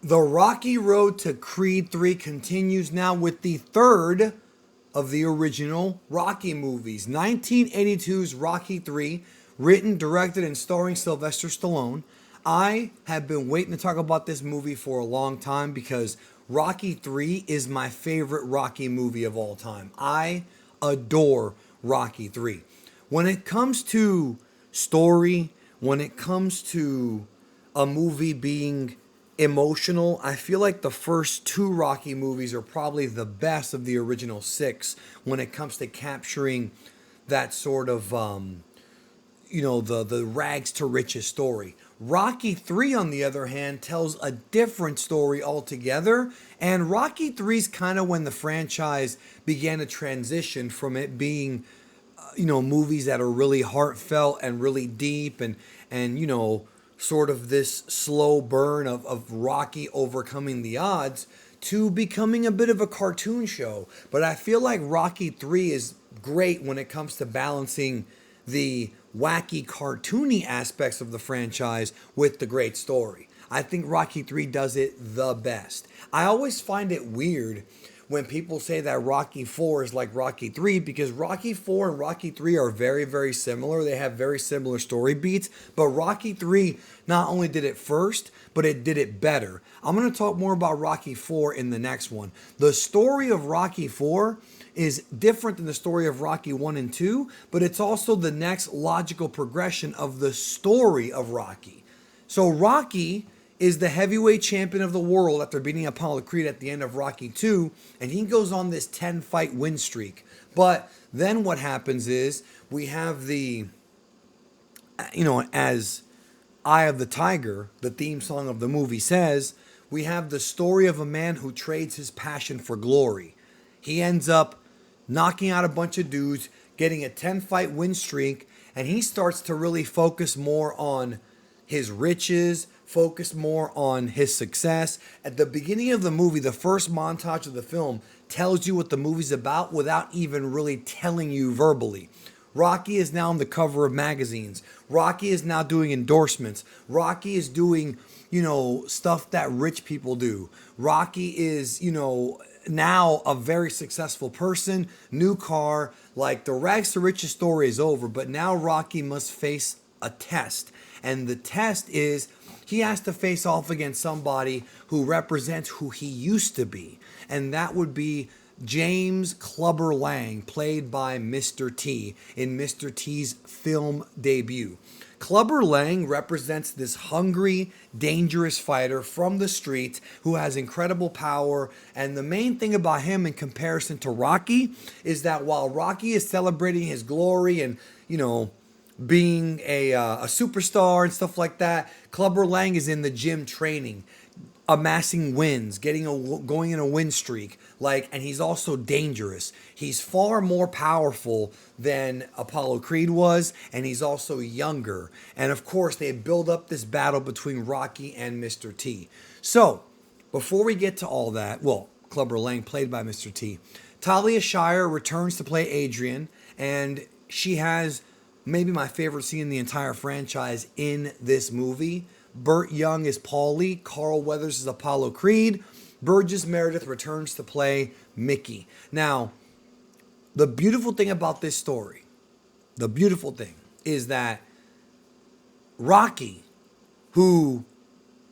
The Rocky Road to Creed 3 continues now with the third of the original Rocky movies. 1982's Rocky 3, written, directed, and starring Sylvester Stallone. I have been waiting to talk about this movie for a long time because Rocky 3 is my favorite Rocky movie of all time. I adore Rocky 3. When it comes to story, when it comes to a movie being emotional, I feel like the first two Rocky movies are probably the best of the original six when it comes to capturing that sort of the rags to riches story. Rocky 3 on the other hand tells a different story altogether, and Rocky 3 is kind of when the franchise began to transition from it being movies that are really heartfelt and really deep and sort of this slow burn of Rocky overcoming the odds to becoming a bit of a cartoon show. But I feel like Rocky 3 is great when it comes to balancing the wacky cartoony aspects of the franchise with the great story. I think Rocky 3 does it the best. I always find it weird when people say that Rocky 4 is like Rocky 3 because Rocky 4 and Rocky 3 are very, very similar. They have very similar story beats, but Rocky 3 not only did it first, but it did it better. I'm going to talk more about Rocky 4 in the next one. The story of Rocky 4 is different than the story of Rocky 1 and 2, but it's also the next logical progression of the story of Rocky. So Rocky is the heavyweight champion of the world after beating Apollo Creed at the end of Rocky 2, and he goes on this 10 fight win streak. But then what happens is we have as Eye of the Tiger, the theme song of the movie says, we have the story of a man who trades his passion for glory. He ends up knocking out a bunch of dudes, getting a 10 fight win streak, and he starts to really focus more on his riches, focus more on his success. At the beginning of the movie, the first montage of the film tells you what the movie's about without even really telling you verbally. Rocky is now on the cover of magazines. Rocky is now doing endorsements. Rocky is doing, stuff that rich people do. Rocky is, now a very successful person, new car. Like the rags to riches story is over, but now Rocky must face a test. And the test is he has to face off against somebody who represents who he used to be. And that would be James Clubber Lang, played by Mr. T in Mr. T's film debut. Clubber Lang represents this hungry, dangerous fighter from the streets who has incredible power. And the main thing about him in comparison to Rocky is that while Rocky is celebrating his glory and, being a superstar and stuff like that, Clubber Lang is in the gym training, amassing wins, going in a win streak. And he's also dangerous. He's far more powerful than Apollo Creed was, and he's also younger. And of course, they build up this battle between Rocky and Mr. T. So, before we get to all that, Clubber Lang played by Mr. T, Talia Shire returns to play Adrian, and she has maybe my favorite scene in the entire franchise in this movie. Burt Young is Paulie, Carl Weathers is Apollo Creed, Burgess Meredith returns to play Mickey. Now, the beautiful thing about this story, the beautiful thing is that Rocky, who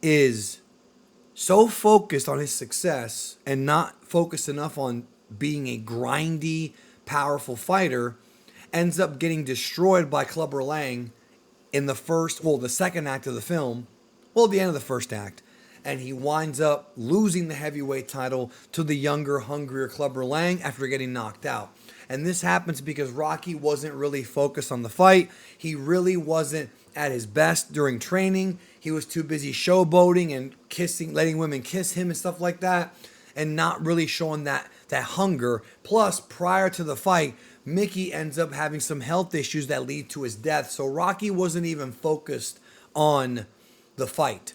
is so focused on his success and not focused enough on being a grindy, powerful fighter, ends up getting destroyed by Clubber Lang in the second act of the film, at the end of the first act, and he winds up losing the heavyweight title to the younger, hungrier Clubber Lang after getting knocked out. And this happens because Rocky wasn't really focused on the fight. He really wasn't at his best during training. He was too busy showboating and kissing, letting women kiss him and stuff like that, and not really showing that hunger. Plus, prior to the fight, Mickey ends up having some health issues that lead to his death. So Rocky wasn't even focused on the fight.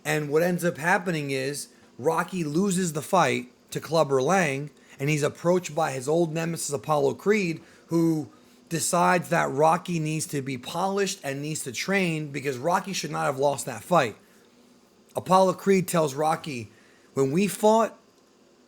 And what ends up happening is Rocky loses the fight to Clubber Lang, and he's approached by his old nemesis Apollo Creed, who decides that Rocky needs to be polished and needs to train because Rocky should not have lost that fight. Apollo Creed tells Rocky, when we fought,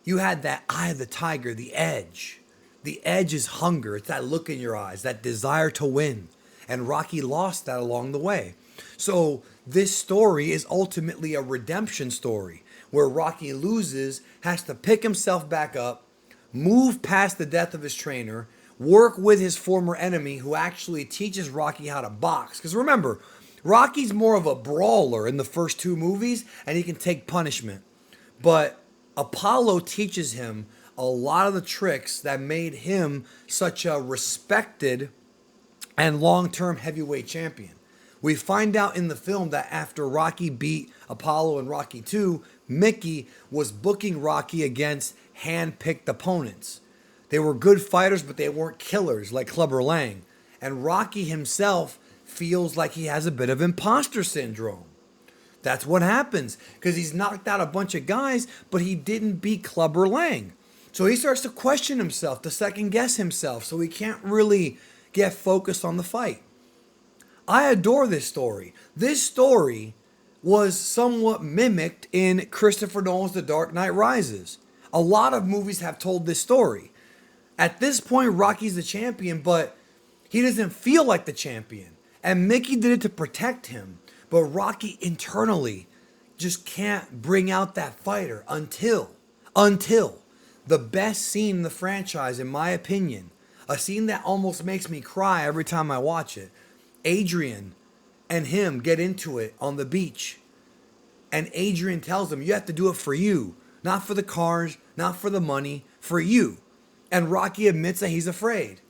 you had that eye of the tiger, the edge. The edge is hunger. It's that look in your eyes, that desire to win. And Rocky lost that along the way. So this story is ultimately a redemption story where Rocky loses, has to pick himself back up, move past the death of his trainer, work with his former enemy who actually teaches Rocky how to box. Because remember, Rocky's more of a brawler in the first two movies and he can take punishment. But Apollo teaches him a lot of the tricks that made him such a respected and long-term heavyweight champion. We find out in the film that after Rocky beat Apollo in Rocky 2, Mickey was booking Rocky against hand-picked opponents. They were good fighters, but they weren't killers like Clubber Lang. And Rocky himself feels like he has a bit of imposter syndrome. That's what happens because he's knocked out a bunch of guys, but he didn't beat Clubber Lang. So he starts to question himself, to second guess himself, so he can't really get focused on the fight. I adore this story. This story was somewhat mimicked in Christopher Nolan's The Dark Knight Rises. A lot of movies have told this story. At this point, Rocky's the champion, but he doesn't feel like the champion. And Mickey did it to protect him. But Rocky internally just can't bring out that fighter until the best scene in the franchise, in my opinion, a scene that almost makes me cry every time I watch it. Adrian and him get into it on the beach. And Adrian tells him, you have to do it for you. Not for the cars, not for the money, for you. And Rocky admits that he's afraid.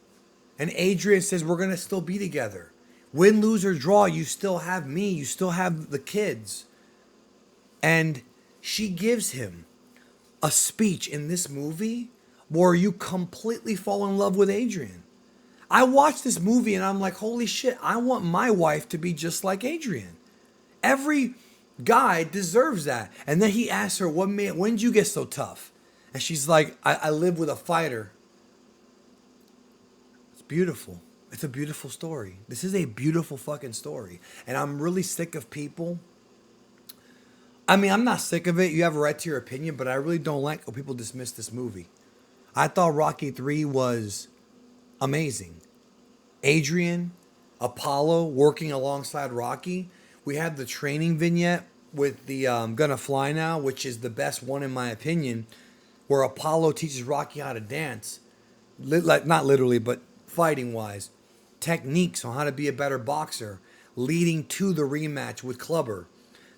And Adrian says, we're going to still be together. Win, lose, or draw, you still have me. You still have the kids. And she gives him a speech in this movie where you completely fall in love with Adrian. I watched this movie and I'm like, holy shit, I want my wife to be just like Adrian. Every guy deserves that. And then he asks her, when did you get so tough? And she's like, I live with a fighter. It's beautiful. It's a beautiful story. This is a beautiful fucking story. And I'm really sick of people. I mean, I'm not sick of it. You have a right to your opinion, but I really don't like when people dismiss this movie. I thought Rocky 3 was amazing. Adrian, Apollo working alongside Rocky. We had the training vignette with the Gonna Fly Now, which is the best one in my opinion, where Apollo teaches Rocky how to dance. Not literally, but fighting-wise. Techniques on how to be a better boxer, leading to the rematch with Clubber.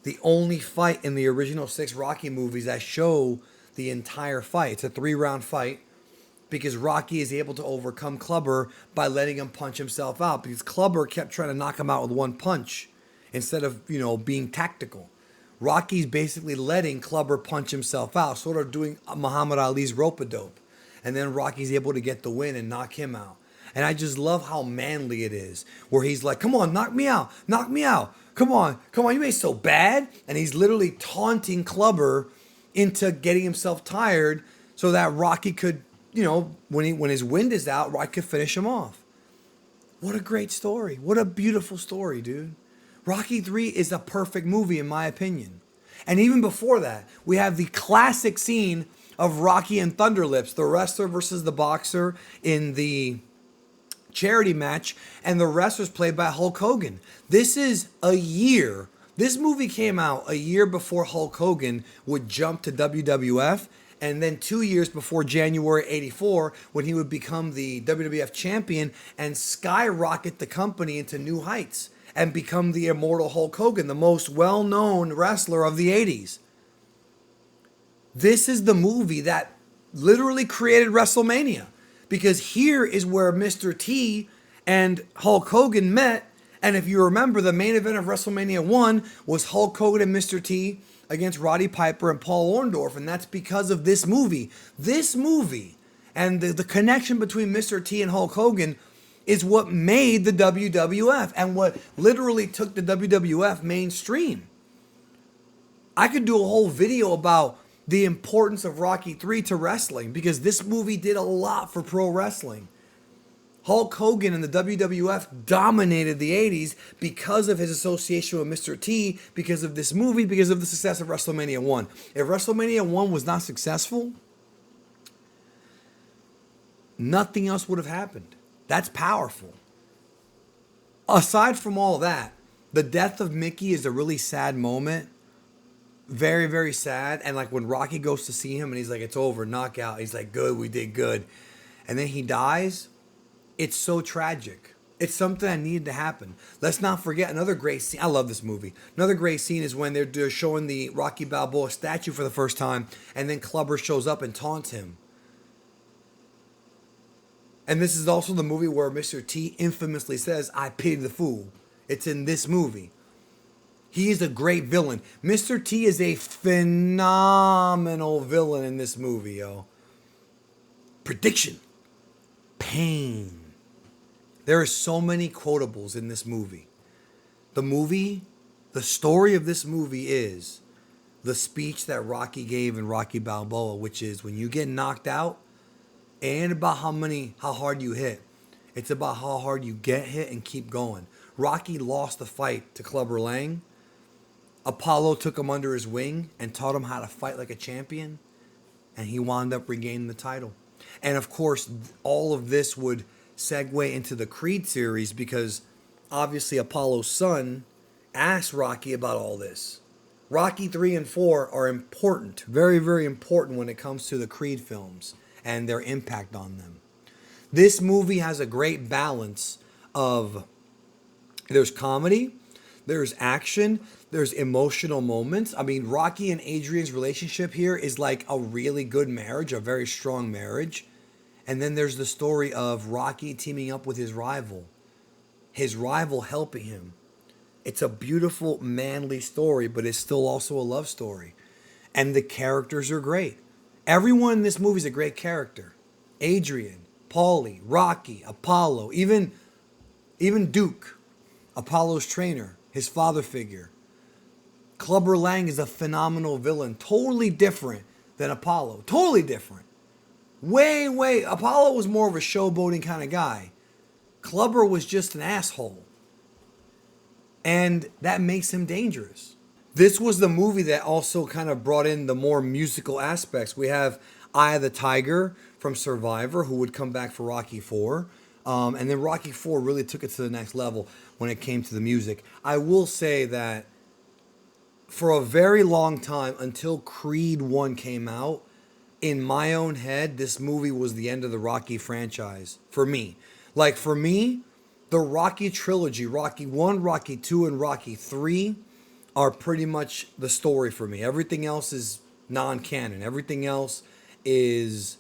The only fight in the original 6 Rocky movies that show the entire fight. It's a 3-round fight because Rocky is able to overcome Clubber by letting him punch himself out because Clubber kept trying to knock him out with one punch instead of, being tactical. Rocky's basically letting Clubber punch himself out, sort of doing Muhammad Ali's rope-a-dope. And then Rocky's able to get the win and knock him out. And I just love how manly it is, where he's like, come on, knock me out, come on, you ain't so bad. And he's literally taunting Clubber into getting himself tired so that Rocky could, when his wind is out, Rocky could finish him off. What a great story. What a beautiful story, dude. Rocky 3 is a perfect movie in my opinion. And even before that, we have the classic scene of Rocky and Thunderlips, the wrestler versus the boxer in the charity match, and the wrestlers played by Hulk Hogan. This movie came out a year before Hulk Hogan would jump to WWF, and then 2 years before January 84 when he would become the WWF champion and skyrocket the company into new heights and become the immortal Hulk Hogan, the most well-known wrestler of the 80s. This is the movie that literally created WrestleMania. Because here is where Mr. T and Hulk Hogan met. And if you remember, the main event of WrestleMania 1 was Hulk Hogan and Mr. T against Roddy Piper and Paul Orndorff. And that's because of this movie. This movie and the connection between Mr. T and Hulk Hogan is what made the WWF and what literally took the WWF mainstream. I could do a whole video about the importance of Rocky 3 to wrestling because this movie did a lot for pro wrestling. Hulk Hogan and the WWF dominated the 80s because of his association with Mr. T, because of this movie, because of the success of WrestleMania 1. If WrestleMania 1 was not successful, nothing else would have happened. That's powerful. Aside from all that, the death of Mickey is a really sad moment. Very, very sad. And like when Rocky goes to see him and he's like, it's over, knockout. He's like, good, we did good. And then he dies. It's so tragic. It's something that needed to happen. Let's not forget another great scene. I love this movie. Another great scene is when they're showing the Rocky Balboa statue for the first time, and then Clubber shows up and taunts him. And this is also the movie where Mr. T infamously says, I pity the fool. It's in this movie. He is a great villain. Mr. T is a phenomenal villain in this movie, yo. Prediction. Pain. There are so many quotables in this movie. The story of this movie is the speech that Rocky gave in Rocky Balboa, which is when you get knocked out, and about how hard you hit. It's about how hard you get hit and keep going. Rocky lost the fight to Clubber Lang. Apollo took him under his wing and taught him how to fight like a champion, and he wound up regaining the title. And of course, all of this would segue into the Creed series because obviously Apollo's son asked Rocky about all this. Rocky 3 and 4 are important, very, very important when it comes to the Creed films and their impact on them. This movie has a great balance of there's comedy, there's action, there's emotional moments. I mean, Rocky and Adrian's relationship here is like a really good marriage, a very strong marriage. And then there's the story of Rocky teaming up with his rival helping him. It's a beautiful, manly story, but it's still also a love story. And the characters are great. Everyone in this movie is a great character. Adrian, Paulie, Rocky, Apollo, even Duke, Apollo's trainer, his father figure. Clubber Lang is a phenomenal villain, totally different than Apollo. Totally different. Way. Apollo was more of a showboating kind of guy. Clubber was just an asshole. And that makes him dangerous. This was the movie that also kind of brought in the more musical aspects. We have Eye of the Tiger from Survivor, who would come back for Rocky 4. And then Rocky 4 really took it to the next level when it came to the music. I will say that for a very long time, until Creed 1 came out, in my own head, this movie was the end of the Rocky franchise for me. Like for me, the Rocky trilogy, Rocky 1, Rocky 2, and Rocky 3 are pretty much the story for me. Everything else is non-canon. Everything else is,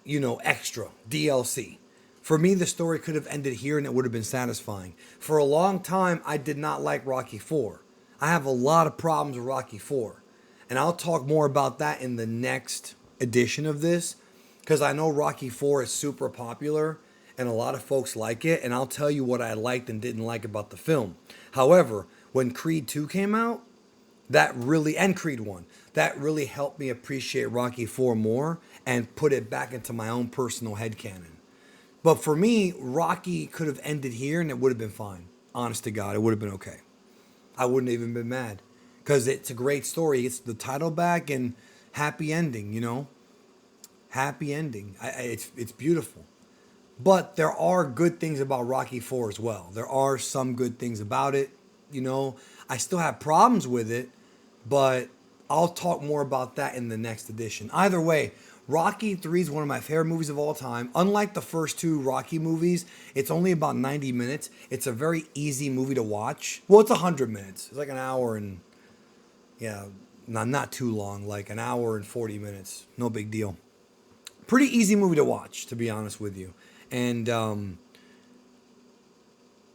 extra, DLC. For me, the story could have ended here and it would have been satisfying. For a long time, I did not like Rocky 4. I have a lot of problems with Rocky 4. And I'll talk more about that in the next edition of this, because I know Rocky 4 is super popular and a lot of folks like it, and I'll tell you what I liked and didn't like about the film. However, when Creed 2 came out, and Creed 1, that really helped me appreciate Rocky 4 more and put it back into my own personal headcanon. But for me, Rocky could have ended here and it would have been fine. Honest to God, it would have been okay. I wouldn't have even been mad because it's a great story. He gets the title back and happy ending, Happy ending. It's beautiful. But there are good things about Rocky 4 as well. There are some good things about it. I still have problems with it, but I'll talk more about that in the next edition. Either way, Rocky 3 is one of my favorite movies of all time. Unlike the first two Rocky movies, it's only about 90 minutes. It's a very easy movie to watch. Well, it's 100 minutes. It's like an hour and, not too long, like an hour and 40 minutes. No big deal. Pretty easy movie to watch, to be honest with you. And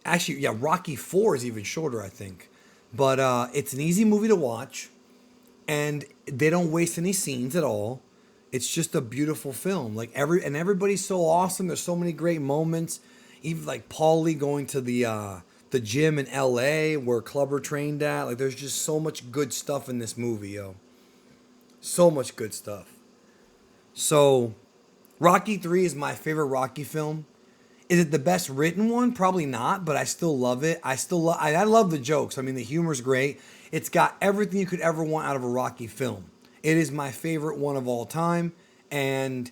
Rocky 4 is even shorter, I think. But it's an easy movie to watch, and they don't waste any scenes at all. It's just a beautiful film. Everybody's so awesome. There's so many great moments. Even like Paulie going to the gym in LA where Clubber trained at. Like there's just so much good stuff in this movie, yo. So much good stuff. So Rocky 3 is my favorite Rocky film. Is it the best written one? Probably not, but I still love it. I love the jokes. I mean, the humor's great. It's got everything you could ever want out of a Rocky film. It is my favorite one of all time, and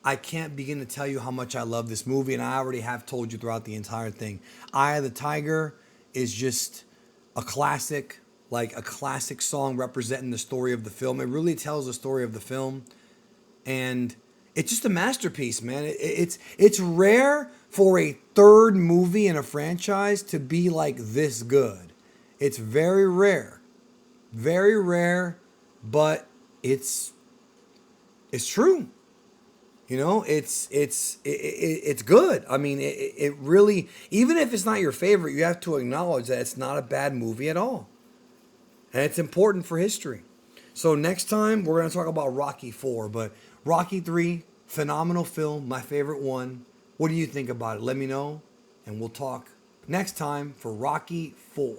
I can't begin to tell you how much I love this movie, and I already have told you throughout the entire thing. Eye of the Tiger is just a classic, like a classic song representing the story of the film. It really tells the story of the film, and it's just a masterpiece, man. It's rare for a third movie in a franchise to be like this good. It's very rare, but it's it's true. You know, it's good. I mean, it really, even if it's not your favorite, you have to acknowledge that it's not a bad movie at all, and it's important for history. So next time we're going to talk about Rocky 4, but Rocky 3, phenomenal film, my favorite one. What do you think about it? Let me know, and we'll talk next time for Rocky 4.